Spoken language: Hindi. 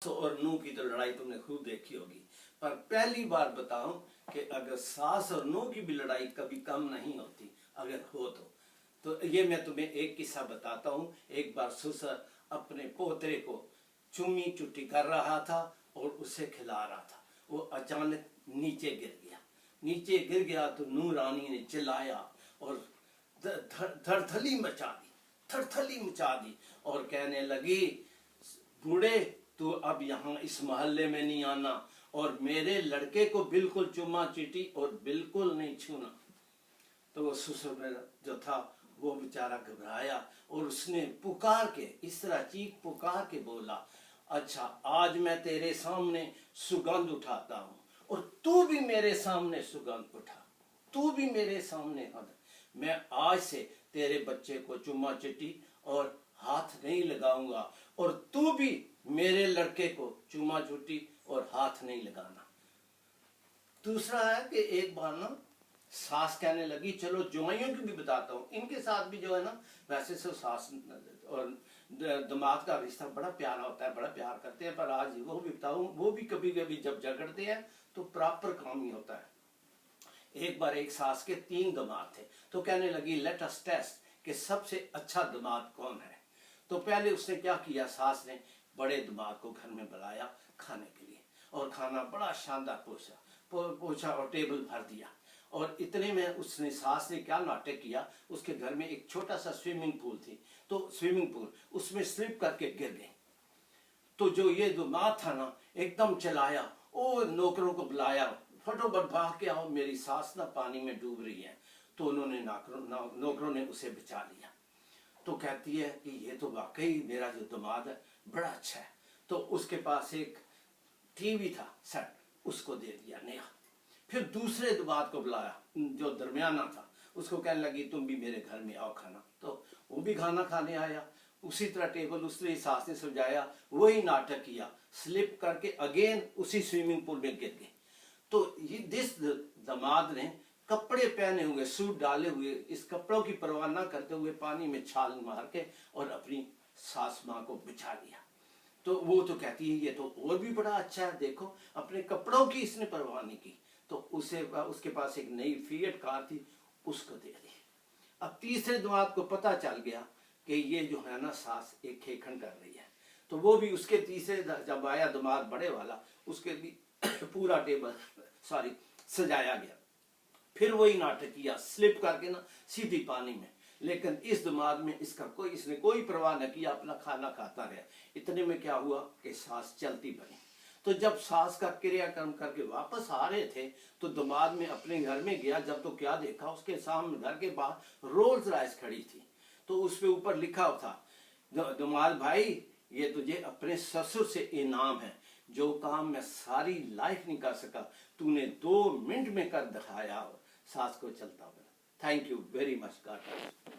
और नूह की तो लड़ाई तुमने खूब देखी होगी, पर पहली बार बताऊं कि अगर सास और नूह की भी लड़ाई कभी कम नहीं होती, अगर हो तो ये मैं तुम्हें एक किस्सा बताता हूँ। एक बार ससुर अपने पोतरे को चुम्मी चुट्टी कर रहा था और उसे खिला रहा था। वो अचानक नीचे गिर गया तो नूह रानी ने चिल्लाया और थरथली मचा दी और कहने लगी, बूढ़े तू अब यहाँ इस मोहल्ले में नहीं आना और मेरे लड़के को बिल्कुल चुम्मा चीटी और बिल्कुल नहीं छूना। तो वो ससुर मेरा जो था वो बेचारा घबराया और उसने पुकार के इस तरह चीख पुकार के बोला, अच्छा आज मैं तेरे सामने सुगंध उठाता हूँ और तू भी मेरे सामने सुगंध उठा, तू भी मेरे सामने। मैं आज से तेरे बच्चे को चुम्मा चिट्टी और हाथ नहीं लगाऊंगा और तू भी मेरे लड़के को चुम्मा चुट्टी और हाथ नहीं लगाना। दूसरा है कि एक बार ना सास कहने लगी, चलो जुआइयों की भी बताता हूँ, इनके साथ भी जो है ना, वैसे सब सास और दामाद का रिश्ता बड़ा प्यारा होता है, बड़ा प्यार करते हैं, पर आज वो भी बताऊँ, वो भी कभी कभी जब झगड़ते हैं तो प्रॉपर काम ही होता है। एक बार एक सास के 3 दामाद थे, तो कहने लगी लेट अस टेस्ट कि सबसे अच्छा दामाद कौन है। तो पहले उसने क्या किया, सास ने बड़े दामाद को घर में बुलाया खाने के लिए और खाना बड़ा शानदार पोछा और टेबल भर दिया। और इतने में उसने सास ने क्या नाटक किया, उसके घर में एक छोटा सा स्विमिंग पूल थी, तो स्विमिंग पूल उसमें स्लिप करके गिर गई। तो जो ये दामाद था ना, एकदम चलाया और नौकरों को बुलाया, फटोफट भाग के आओ, मेरी सास ना पानी में डूब रही है। तो उन्होंने नौकरों ने उसे बचा लिया। तो कहती है कि ये तो वाकई मेरा जो दामाद है बड़ा अच्छा है। तो उसके पास एक टीवी था सेट, उसको दे दिया नया। फिर दूसरे दामाद को बुलाया जो दरमियाना था, उसको कहने लगी तुम भी मेरे घर में आओ खाना। तो वो भी खाना खाने आया, उसी तरह टेबल उसने सास ने सजाया, वही नाटक किया, स्लिप करके अगेन उसी स्विमिंग पूल में गिर गए। तो ये जिस दामाद ने कपड़े पहने हुए, सूट डाले हुए, इस कपड़ों की परवाह न करते हुए पानी में छाल मार के और अपनी सास माँ को बिछा लिया। तो वो तो कहती है ये तो और भी बड़ा अच्छा है, देखो अपने कपड़ों की इसने परवाह नहीं की। तो उसके पास एक नई फिएट कार थी, उसको दे दी। अब तीसरे दामाद को पता चल गया कि ये जो है ना सास एक खेखन कर रही है, तो वो भी उसके तीसरे जब आया दामाद बड़े वाला, उसके भी पूरा टेबल सजाया गया। फिर वही नाटक किया, स्लिप करके ना सीधी पानी में। लेकिन इस दामाद में इसने कोई परवाह न किया, अपना खाना खाता रहा। इतने में क्या हुआ कि सास चलती बनी। तो जब सास का क्रियाक्रम करके वापस आ रहे थे तो दामाद में अपने घर में गया, जब तो क्या देखा, उसके सामने घर के बाहर रोल्स रॉयस खड़ी थी। तो उस पे ऊपर लिखा था, दामाद भाई ये तुझे अपने ससुर से इनाम है, जो काम मैं सारी लाइफ नहीं कर सका तूने 2 मिनट में कर दिखाया। सास को चलता बना। Thank you very much. God bless.